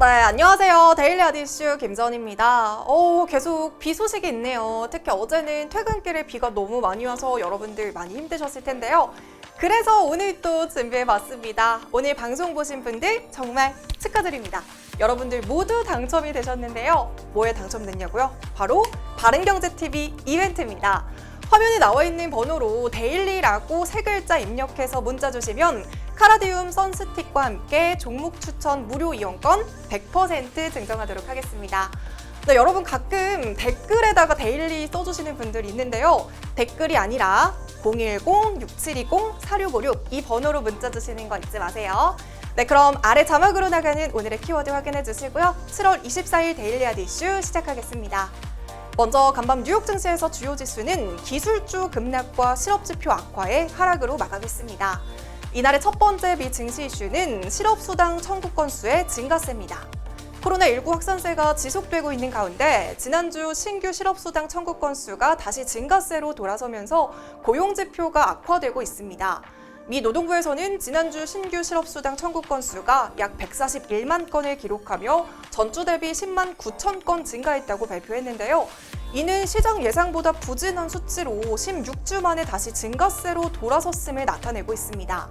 네, 안녕하세요. 데일리 아디슈 김전입니다. 계속 비 소식이 있네요. 특히 어제는 퇴근길에 비가 너무 많이 와서 여러분들 많이 힘드셨을 텐데요. 그래서 오늘 또 준비해봤습니다. 오늘 방송 보신 분들 정말 축하드립니다. 여러분들 모두 당첨이 되셨는데요. 뭐에 당첨됐냐고요? 바로 바른경제TV 이벤트입니다. 화면에 나와 있는 번호로 데일리라고 세 글자 입력해서 문자 주시면 카라디움 선스틱과 함께 종목 추천 무료 이용권 100% 증정하도록 하겠습니다. 네, 여러분 가끔 댓글에다가 데일리 써주시는 분들이 있는데요. 댓글이 아니라 010-6720-4656 이 번호로 문자 주시는 거 잊지 마세요. 네, 그럼 아래 자막으로 나가는 오늘의 키워드 확인해 주시고요. 7월 24일 데일리 아디슈 시작하겠습니다. 먼저 간밤 뉴욕 증시에서 주요 지수는 기술주 급락과 실업지표 악화에 하락으로 마감했습니다. 이날의 첫 번째 미 증시 이슈는 실업수당 청구 건수의 증가세입니다. 코로나19 확산세가 지속되고 있는 가운데 지난주 신규 실업수당 청구 건수가 다시 증가세로 돌아서면서 고용지표가 악화되고 있습니다. 미 노동부에서는 지난주 신규 실업수당 청구 건수가 약 141만 건을 기록하며 전주 대비 10만 9천 건 증가했다고 발표했는데요. 이는 시장 예상보다 부진한 수치로 16주 만에 다시 증가세로 돌아섰음을 나타내고 있습니다.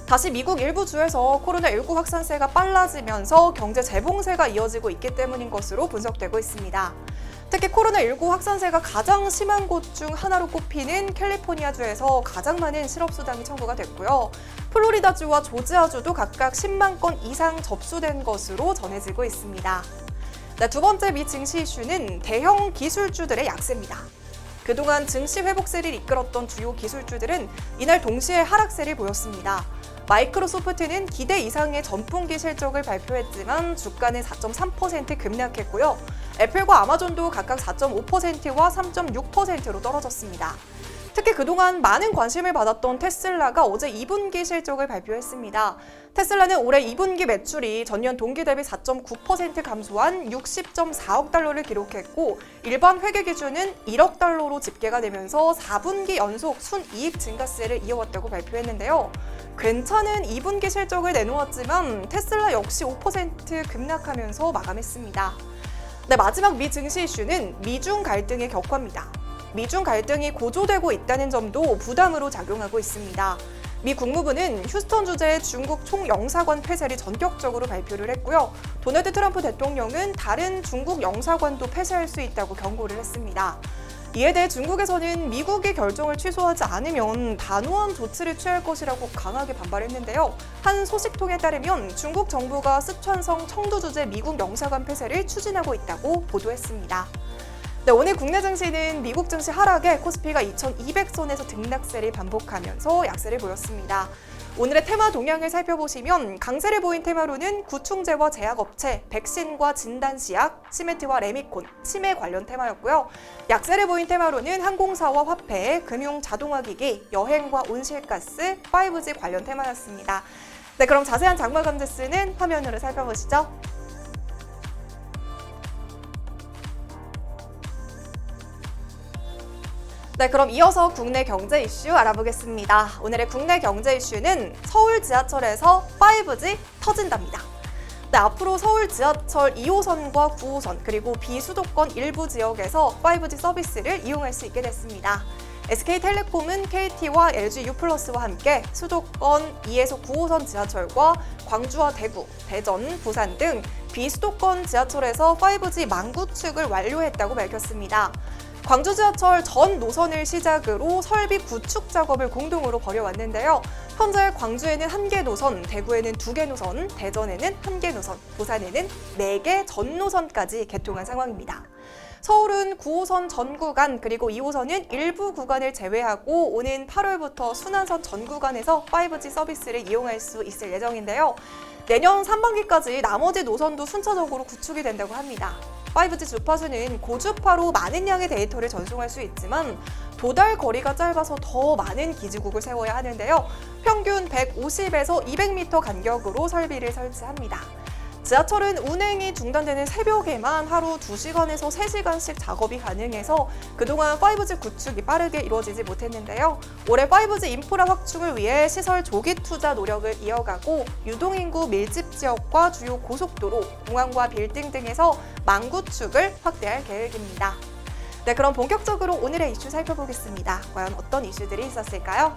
다시 미국 일부 주에서 코로나19 확산세가 빨라지면서 경제 재봉세가 이어지고 있기 때문인 것으로 분석되고 있습니다. 특히 코로나19 확산세가 가장 심한 곳 중 하나로 꼽히는 캘리포니아주에서 가장 많은 실업수당이 청구가 됐고요. 플로리다주와 조지아주도 각각 10만 건 이상 접수된 것으로 전해지고 있습니다. 네, 두 번째 미 증시 이슈는 대형 기술주들의 약세입니다. 그동안 증시 회복세를 이끌었던 주요 기술주들은 이날 동시에 하락세를 보였습니다. 마이크로소프트는 기대 이상의 전분기 실적을 발표했지만 주가는 4.3% 급락했고요. 애플과 아마존도 각각 4.5%와 3.6%로 떨어졌습니다. 특히 그동안 많은 관심을 받았던 테슬라가 어제 2분기 실적을 발표했습니다. 테슬라는 올해 2분기 매출이 전년 동기 대비 4.9% 감소한 60.4억 달러를 기록했고 일반 회계 기준은 1억 달러로 집계가 되면서 4분기 연속 순이익 증가세를 이어왔다고 발표했는데요. 괜찮은 2분기 실적을 내놓았지만 테슬라 역시 5% 급락하면서 마감했습니다. 네, 마지막 미 증시 이슈는 미중 갈등의 격화입니다. 미중 갈등이 고조되고 있다는 점도 부담으로 작용하고 있습니다. 미 국무부는 휴스턴 주재의 중국 총영사관 폐쇄를 전격적으로 발표를 했고요. 도널드 트럼프 대통령은 다른 중국 영사관도 폐쇄할 수 있다고 경고를 했습니다. 이에 대해 중국에서는 미국이 결정을 취소하지 않으면 단호한 조치를 취할 것이라고 강하게 반발했는데요. 한 소식통에 따르면 중국 정부가 쓰촨성 청두 주재 미국 영사관 폐쇄를 추진하고 있다고 보도했습니다. 네, 오늘 국내 증시는 미국 증시 하락에 코스피가 2200선에서 등락세를 반복하면서 약세를 보였습니다. 오늘의 테마 동향을 살펴보시면 강세를 보인 테마로는 구충제와 제약업체, 백신과 진단시약, 시멘트와 레미콘, 치매 관련 테마였고요. 약세를 보인 테마로는 항공사와 화폐, 금융 자동화기기, 여행과 온실가스, 5G 관련 테마였습니다. 네, 그럼 자세한 장마 감지수는 화면으로 살펴보시죠. 네, 그럼 이어서 국내 경제 이슈 알아보겠습니다. 오늘의 국내 경제 이슈는 서울 지하철에서 5G 터진답니다. 네, 앞으로 서울 지하철 2호선과 9호선 그리고 비수도권 일부 지역에서 5G 서비스를 이용할 수 있게 됐습니다. SK텔레콤은 KT와 LG U+와 함께 수도권 2에서 9호선 지하철과 광주와 대구, 대전, 부산 등 비수도권 지하철에서 5G 망구축을 완료했다고 밝혔습니다. 광주 지하철 전 노선을 시작으로 설비 구축 작업을 공동으로 벌여왔는데요. 현재 광주에는 1개 노선, 대구에는 2개 노선, 대전에는 1개 노선, 부산에는 4개 전 노선까지 개통한 상황입니다. 서울은 9호선 전 구간 그리고 2호선은 일부 구간을 제외하고 오는 8월부터 순환선 전 구간에서 5G 서비스를 이용할 수 있을 예정인데요. 내년 상반기까지 나머지 노선도 순차적으로 구축이 된다고 합니다. 5G 주파수는 고주파로 많은 양의 데이터를 전송할 수 있지만 도달 거리가 짧아서 더 많은 기지국을 세워야 하는데요. 평균 150에서 200m 간격으로 설비를 설치합니다. 지하철은 운행이 중단되는 새벽에만 하루 2시간에서 3시간씩 작업이 가능해서 그동안 5G 구축이 빠르게 이루어지지 못했는데요. 올해 5G 인프라 확충을 위해 시설 조기 투자 노력을 이어가고 유동인구 밀집 지역과 주요 고속도로, 공항과 빌딩 등에서 망구축을 확대할 계획입니다. 네, 그럼 본격적으로 오늘의 이슈 살펴보겠습니다. 과연 어떤 이슈들이 있었을까요?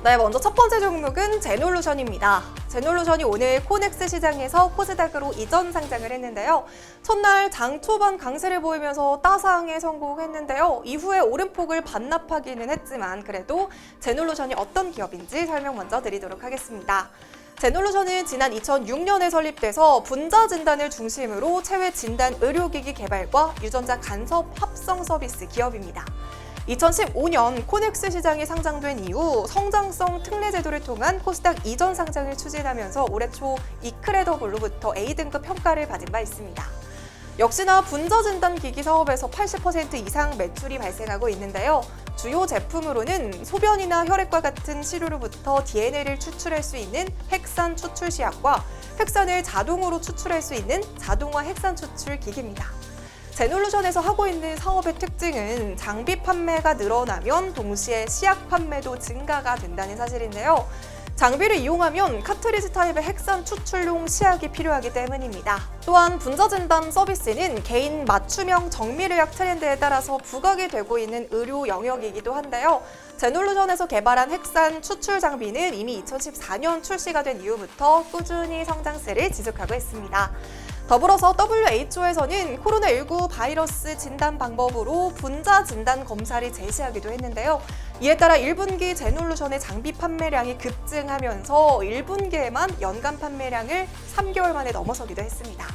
네, 먼저 첫 번째 종목은 제놀루션입니다. 제놀루션이 오늘 코넥스 시장에서 코스닥으로 이전 상장을 했는데요. 첫날 장 초반 강세를 보이면서 따상에 성공했는데요. 이후에 오름폭을 반납하기는 했지만 그래도 제놀루션이 어떤 기업인지 설명 먼저 드리도록 하겠습니다. 제놀루션은 지난 2006년에 설립돼서 분자 진단을 중심으로 체외 진단 의료기기 개발과 유전자 간섭 합성 서비스 기업입니다. 2015년 코넥스 시장이 상장된 이후 성장성 특례 제도를 통한 코스닥 이전 상장을 추진하면서 올해 초 이크레더블로부터 A등급 평가를 받은 바 있습니다. 역시나 분자 진단 기기 사업에서 80% 이상 매출이 발생하고 있는데요. 주요 제품으로는 소변이나 혈액과 같은 시료로부터 DNA를 추출할 수 있는 핵산 추출 시약과 핵산을 자동으로 추출할 수 있는 자동화 핵산 추출 기기입니다. 제놀루션에서 하고 있는 사업의 특징은 장비 판매가 늘어나면 동시에 시약 판매도 증가가 된다는 사실인데요. 장비를 이용하면 카트리지 타입의 핵산 추출용 시약이 필요하기 때문입니다. 또한 분자 진단 서비스는 개인 맞춤형 정밀의학 트렌드에 따라서 부각이 되고 있는 의료 영역이기도 한데요. 제놀루션에서 개발한 핵산 추출 장비는 이미 2014년 출시가 된 이후부터 꾸준히 성장세를 지속하고 있습니다. 더불어서 WHO에서는 코로나19 바이러스 진단 방법으로 분자 진단 검사를 제시하기도 했는데요. 이에 따라 1분기 제놀루션의 장비 판매량이 급증하면서 1분기에만 연간 판매량을 3개월 만에 넘어서기도 했습니다.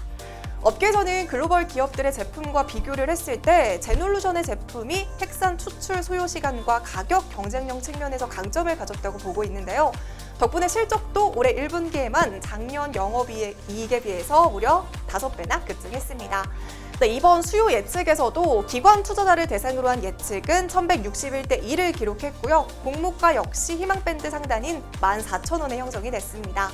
업계에서는 글로벌 기업들의 제품과 비교를 했을 때 제놀루션의 제품이 핵산 추출 소요 시간과 가격 경쟁력 측면에서 강점을 가졌다고 보고 있는데요. 덕분에 실적도 올해 1분기에만 작년 영업이익에 비해서 무려 5배나 급증했습니다. 네, 이번 수요 예측에서도 기관 투자자를 대상으로 한 예측은 1161대 1을 기록했고요. 공모가 역시 희망밴드 상단인 14,000원에 형성이 됐습니다.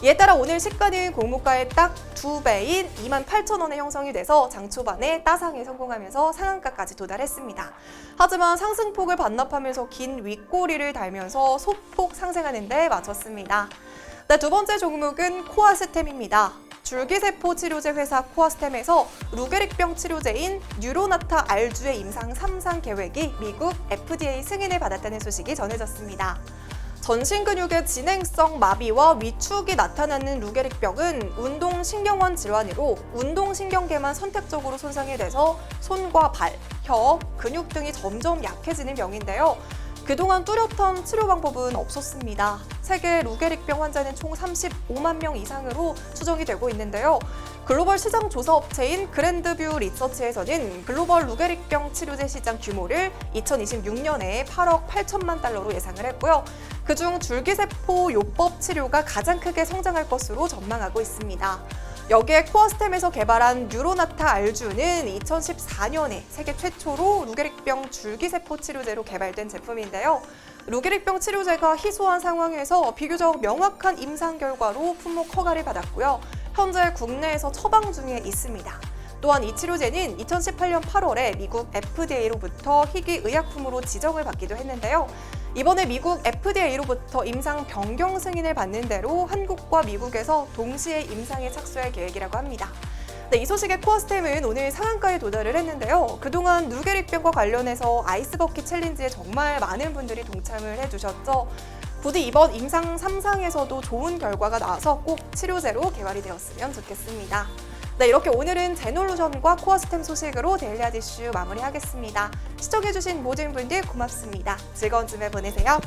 이에 따라 오늘 시가는 공모가의 딱 2배인 28,000원에 형성이 돼서 장 초반에 따상에 성공하면서 상한가까지 도달했습니다. 하지만 상승폭을 반납하면서 긴 윗꼬리를 달면서 소폭 상승하는 데 마쳤습니다. 네, 두 번째 종목은 코아스템입니다. 줄기세포 치료제 회사 코아스템에서 루게릭병 치료제인 뉴로나타 알주의 임상 3상 계획이 미국 FDA 승인을 받았다는 소식이 전해졌습니다. 전신근육의 진행성 마비와 위축이 나타나는 루게릭병은 운동신경원 질환으로 운동신경계만 선택적으로 손상이 돼서 손과 발, 혀, 근육 등이 점점 약해지는 병인데요. 그동안 뚜렷한 치료 방법은 없었습니다. 세계 루게릭병 환자는 총 35만 명 이상으로 추정이 되고 있는데요. 글로벌 시장 조사 업체인 그랜드뷰 리서치에서는 글로벌 루게릭병 치료제 시장 규모를 2026년에 8억 8천만 달러로 예상을 했고요. 그중 줄기세포 요법 치료가 가장 크게 성장할 것으로 전망하고 있습니다. 여기에 코아스템에서 개발한 뉴로나타 알주는 2014년에 세계 최초로 루게릭병 줄기세포 치료제로 개발된 제품인데요. 루게릭병 치료제가 희소한 상황에서 비교적 명확한 임상 결과로 품목 허가를 받았고요. 현재 국내에서 처방 중에 있습니다. 또한 이 치료제는 2018년 8월에 미국 FDA로부터 희귀 의약품으로 지정을 받기도 했는데요. 이번에 미국 FDA로부터 임상 변경 승인을 받는 대로 한국과 미국에서 동시에 임상에 착수할 계획이라고 합니다. 네, 이 소식에 코아스템은 오늘 상한가에 도달을 했는데요. 그동안 루게릭병과 관련해서 아이스버킷 챌린지에 정말 많은 분들이 동참을 해주셨죠. 부디 이번 임상 3상에서도 좋은 결과가 나와서 꼭 치료제로 개발이 되었으면 좋겠습니다. 네, 이렇게 오늘은 제놀루션과 코아스템 소식으로 데일리아드 이슈 마무리하겠습니다. 시청해주신 모든 분들 고맙습니다. 즐거운 주말 보내세요.